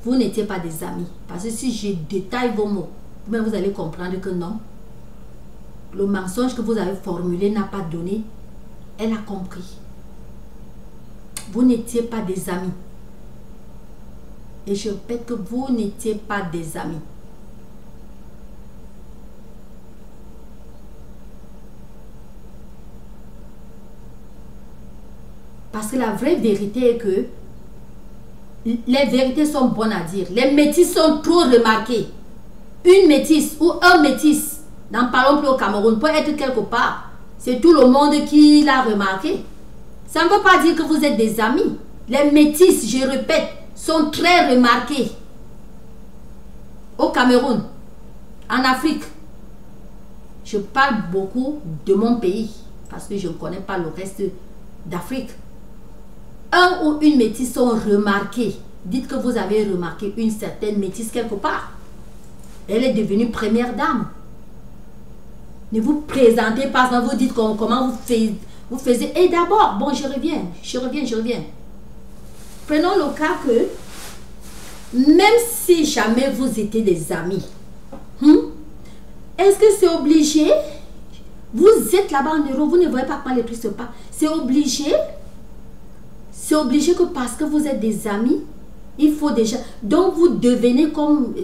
Vous n'étiez pas des amis. Parce que si je détaille vos mots, vous allez comprendre que non. Le mensonge que vous avez formulé n'a pas donné. Elle a compris. Vous n'étiez pas des amis. Et je répète que vous n'étiez pas des amis. Parce que la vraie vérité est que les vérités sont bonnes à dire. Les métis sont trop remarqués. Une métisse ou un métis, n'en parlons plus au Cameroun, peut être quelque part. C'est tout le monde qui l'a remarqué. Ça ne veut pas dire que vous êtes des amis. Les métis, je répète, sont très remarqués. Au Cameroun, en Afrique. Je parle beaucoup de mon pays parce que je ne connais pas le reste d'Afrique. Un ou une métisse sont remarqués. Dites que vous avez remarqué une certaine métisse quelque part. Elle est devenue première dame. Ne vous présentez pas, vous dites comment vous faisiez. Et d'abord, bon, je reviens. Prenons le cas que, même si jamais vous étiez des amis, est-ce que c'est obligé? Vous êtes là-bas en Europe, vous ne voyez pas comment les prix se passent. C'est obligé que parce que vous êtes des amis, il faut déjà... Donc vous devenez comme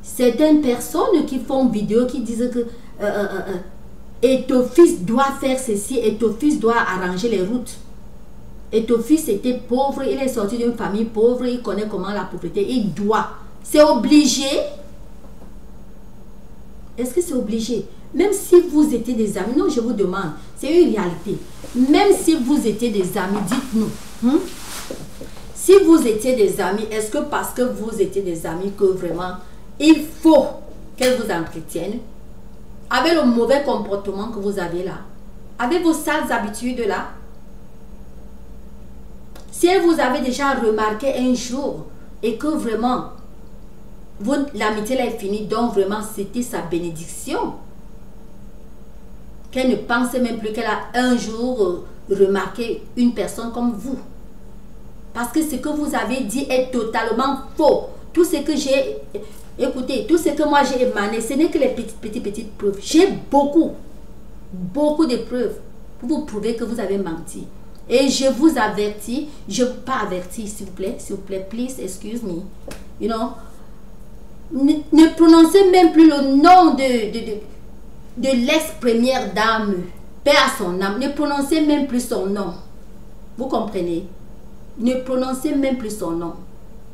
certaines personnes qui font vidéo, qui disent que et ton fils doit faire ceci, et ton fils doit arranger les routes. Et ton fils était pauvre, il est sorti d'une famille pauvre, il connaît comment la pauvreté, il doit. C'est obligé? Est-ce que c'est obligé? Même si vous étiez des amis, non, je vous demande, c'est une réalité. Même si vous étiez des amis, dites-nous. Si vous étiez des amis, est-ce que parce que vous étiez des amis que vraiment il faut qu'elle vous entretienne avec le mauvais comportement que vous avez là, avec vos sales habitudes là? Si elle vous avait déjà remarqué un jour et que vraiment l'amitié là est finie, donc vraiment c'était sa bénédiction, qu'elle ne pensait même plus qu'elle a un jour remarqué une personne comme vous. Parce que ce que vous avez dit est totalement faux. Tout ce que j'ai... Écoutez, tout ce que moi j'ai émané, ce n'est que les petites preuves. J'ai beaucoup de preuves pour vous prouver que vous avez menti. Et je vous avertis, pas averti, s'il vous plaît, please, excuse me. You know, ne prononcez même plus le nom de l'ex-première dame, paix à son âme. Ne prononcez même plus son nom. Vous comprenez? Ne prononcez même plus son nom.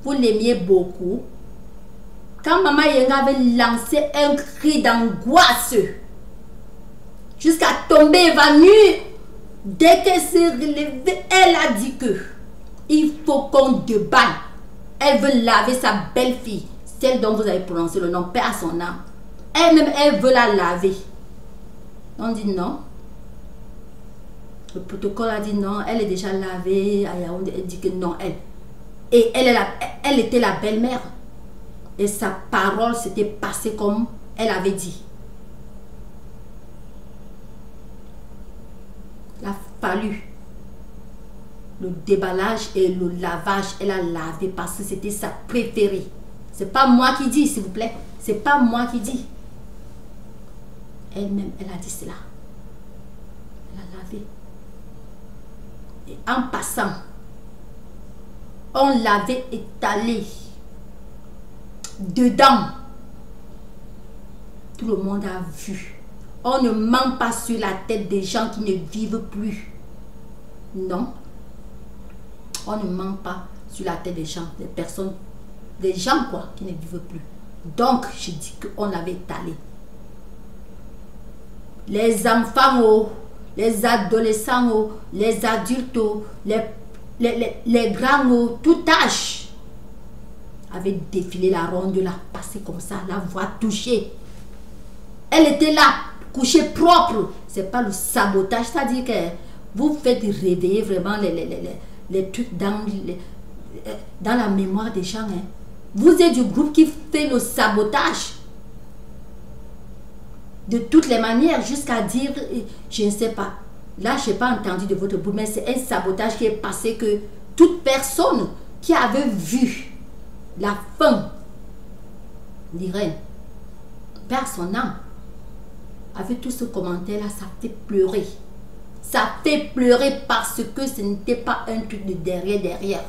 Vous l'aimiez beaucoup. Quand Maman Yenga avait lancé un cri d'angoisse, jusqu'à tomber évanouie, dès qu'elle s'est relevée, elle a dit que il faut qu'on déballe. Elle veut laver sa belle-fille, celle dont vous avez prononcé le nom, paix à son âme. Elle-même, elle veut la laver. On dit non. Le protocole a dit non, elle est déjà lavée. Elle dit que non, elle. Et elle était la belle-mère. Et sa parole s'était passée comme elle avait dit. Il a fallu le déballage et le lavage. Elle a lavé parce que c'était sa préférée. C'est pas moi qui dis, s'il vous plaît. C'est pas moi qui dis. Elle-même, elle a dit cela. Elle a lavé. Et en passant, on l'avait étalé dedans. Tout le monde a vu. On ne ment pas sur la tête des gens qui ne vivent plus. Non. On ne ment pas sur la tête des gens, des personnes, des gens quoi, qui ne vivent plus. Donc, je dis qu'on l'avait étalé. Les enfants, les adolescents, les adultes, les grands, tout âge, avaient défilé la ronde, la passé comme ça, la voix touchée. Elle était là, couchée propre. C'est pas le sabotage, c'est-à-dire que vous faites réveiller vraiment les trucs dans la mémoire des gens. Hein. Vous êtes du groupe qui fait le sabotage. De toutes les manières, jusqu'à dire, je ne sais pas. Là, je n'ai pas entendu de votre bout, mais c'est un sabotage qui est passé que toute personne qui avait vu la fin d'Irène, perd son âme. Avec tout ce commentaire-là, ça fait pleurer. Ça fait pleurer parce que ce n'était pas un truc de derrière.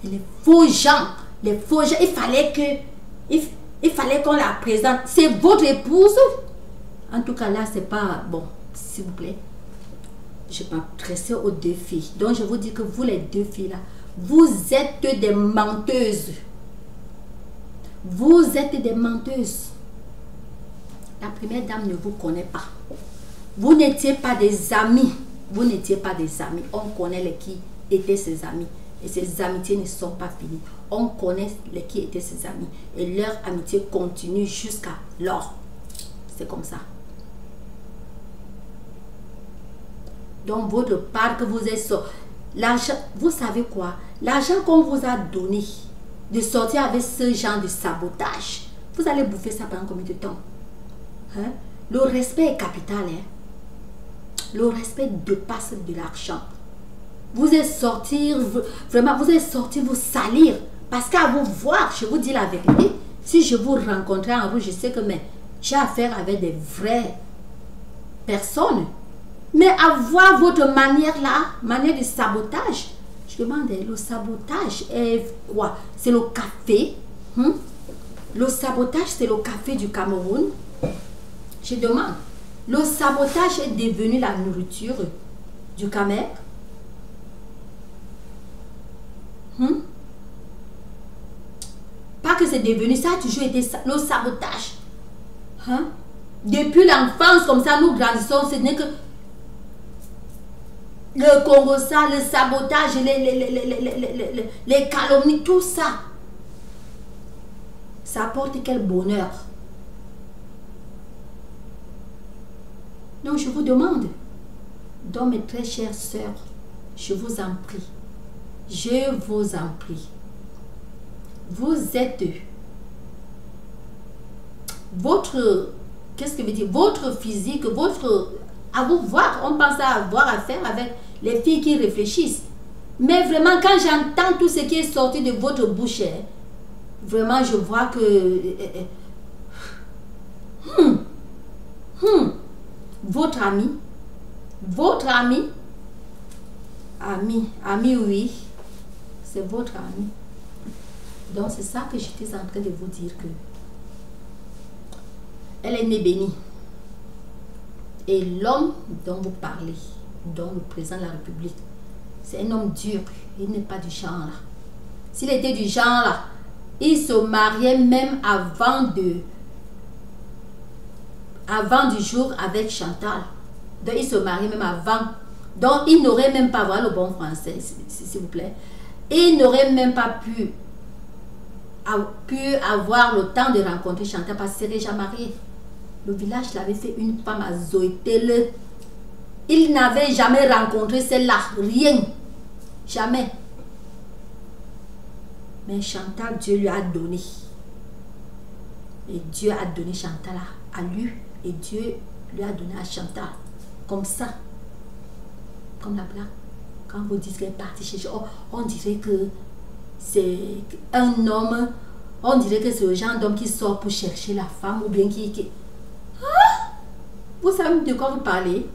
Et les faux gens, il fallait qu'on la présente. C'est votre épouse. En tout cas, là, c'est pas bon. S'il vous plaît, je m'adresse aux deux filles. Donc, je vous dis que vous, les deux filles-là, vous êtes des menteuses. Vous êtes des menteuses. La première dame ne vous connaît pas. Vous n'étiez pas des amis. Vous n'étiez pas des amis. On connaît qui étaient ses amis. Et ces amitiés ne sont pas finies. On connaît qui étaient ses amis. Et leur amitié continue jusqu'à l'or. C'est comme ça. Donc, votre part que vous êtes sorti, l'argent, vous savez quoi? L'argent qu'on vous a donné de sortir avec ce genre de sabotage, vous allez bouffer ça pendant combien de temps? Hein? Le respect est capital. Hein? Le respect dépasse de l'argent. Vous êtes sorti, vraiment, vous êtes sorti vous salir. Parce qu'à vous voir, je vous dis la vérité, si je vous rencontrais en route, je sais que j'ai affaire avec des vraies personnes. Mais à voir votre manière là, manière de sabotage, je demande, le sabotage est quoi? C'est le café. Le sabotage, c'est le café du Cameroun. Je demande, le sabotage est devenu la nourriture du Cameroun. Pas que c'est devenu, ça a toujours été le sabotage. Depuis l'enfance, comme ça, nous grandissons, ce n'est que le Congo, ça, le sabotage, les calomnies, tout ça. Ça apporte quel bonheur. Donc, je vous demande, donc mes très chères sœurs, je vous en prie, je vous en prie, vous êtes votre, qu'est-ce que veut dire, votre physique, votre à vous voir. On pense à avoir affaire avec les filles qui réfléchissent. Mais vraiment, quand j'entends tout ce qui est sorti de votre bouche, vraiment, je vois que... votre ami, oui, c'est votre ami. Donc, c'est ça que j'étais en train de vous dire que elle est née bénie. Et l'homme dont vous parlez, dont le président de la République, c'est un homme dur. Il n'est pas du genre là. S'il était du genre là, il se mariait même avant du jour avec Chantal. Donc, il se mariait même avant. Donc, il n'aurait même pas, voilà le bon français, s'il vous plaît. Il n'aurait même pas pu avoir le temps de rencontrer Chantal parce qu'il serait déjà marié. Le village l'avait fait une femme à Zoétele. Il n'avait jamais rencontré celle-là. Rien. Jamais. Mais Chantal, Dieu lui a donné. Et Dieu a donné Chantal à lui. Et Dieu lui a donné à Chantal. Comme ça. Comme la blague. Quand vous dites qu'elle est partie chez... Oh, on dirait que c'est un homme. On dirait que c'est le genre d'homme qui sort pour chercher la femme. Ou bien qui... Ah! Vous savez de quoi vous parlez?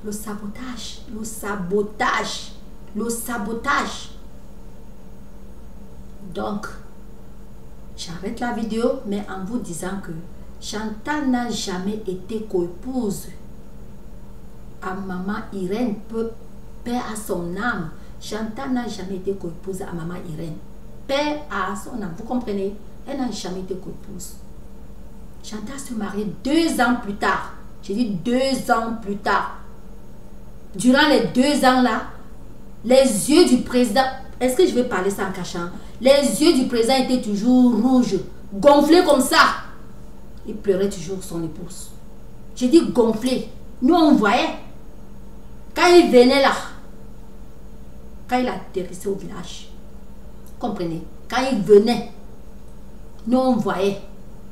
Le sabotage. Le sabotage. Le sabotage. Donc, j'arrête la vidéo, mais en vous disant que Chantal n'a jamais été co-épouse à maman Irène, paix à son âme. Chantal n'a jamais été co-épouse à maman Irène. Paix à son âme. Vous comprenez? Elle n'a jamais été co-épouse. Chantal se marie 2 ans plus tard. J'ai dit 2 ans plus tard. Durant les 2 ans là, les yeux du président, est-ce que je vais parler ça en cachant? Les yeux du président étaient toujours rouges, gonflés comme ça. Il pleurait toujours son épouse. J'ai dit gonflé. Nous on voyait. Quand il venait là, quand il atterrissait au village, comprenez, quand il venait, nous on voyait.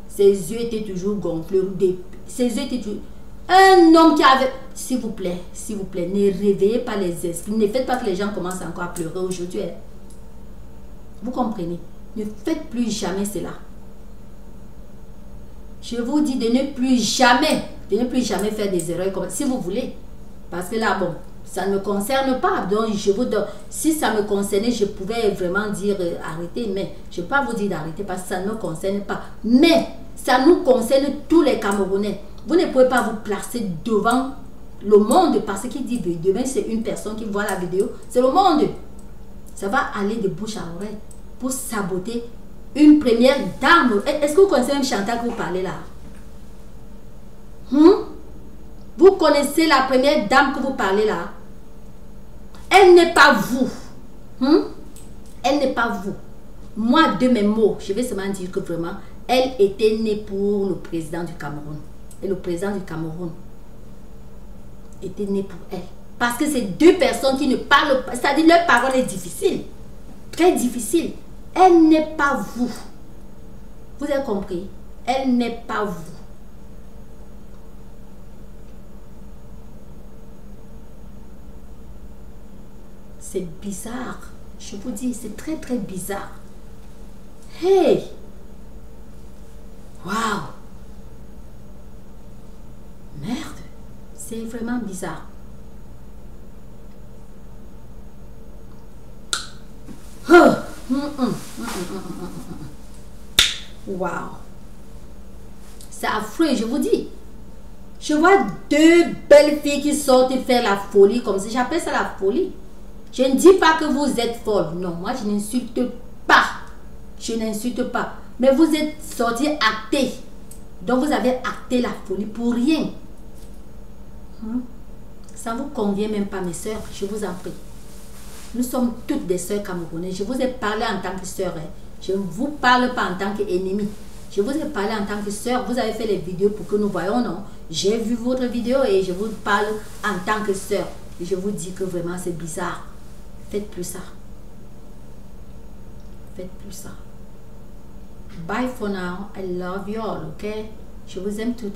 Ses yeux étaient toujours gonflés. Ses yeux étaient toujours... Un homme qui avait... S'il vous plaît, ne réveillez pas les esprits. Ne faites pas que les gens commencent encore à pleurer aujourd'hui. Vous comprenez? Ne faites plus jamais cela. Je vous dis de ne plus jamais faire des erreurs comme ça, si vous voulez. Parce que là, bon, ça ne me concerne pas. Donc, je vous donne... Si ça me concernait, je pouvais vraiment dire arrêtez. Mais je ne vais pas vous dire d'arrêter parce que ça ne me concerne pas. Mais ça nous concerne tous les Camerounais. Vous ne pouvez pas vous placer devant le monde parce qu'il dit demain c'est une personne qui voit la vidéo. C'est le monde. Ça va aller de bouche à oreille pour saboter une première dame. Est-ce que vous connaissez même Chantal que vous parlez là? Vous connaissez la première dame que vous parlez là? Elle n'est pas vous. Elle n'est pas vous. Moi, de mes mots, je vais seulement dire que vraiment, elle était née pour le président du Cameroun. Et le président du Cameroun était né pour elle. Parce que c'est 2 personnes qui ne parlent pas. C'est-à-dire leur parole est difficile. Très difficile. Elle n'est pas vous. Vous avez compris? Elle n'est pas vous. C'est bizarre. Je vous dis, c'est très très bizarre. Hey! Waouh! Merde! C'est vraiment bizarre. Waouh! C'est affreux, je vous dis. Je vois 2 belles filles qui sortent faire la folie comme ça. J'appelle ça la folie. Je ne dis pas que vous êtes folle. Non, moi je n'insulte pas. Je n'insulte pas. Mais vous êtes sortis actés. Donc vous avez acté la folie pour rien. Ça ne vous convient même pas, mes soeurs. Je vous en prie. Nous sommes toutes des soeurs camerounaises. Je vous ai parlé en tant que soeur. Je ne vous parle pas en tant qu'ennemi. Je vous ai parlé en tant que soeur. Vous avez fait les vidéos pour que nous voyons, non? J'ai vu votre vidéo et je vous parle en tant que soeur. Et je vous dis que vraiment c'est bizarre. Faites plus ça. Faites plus ça. Bye for now. I love you all, ok? Je vous aime tout.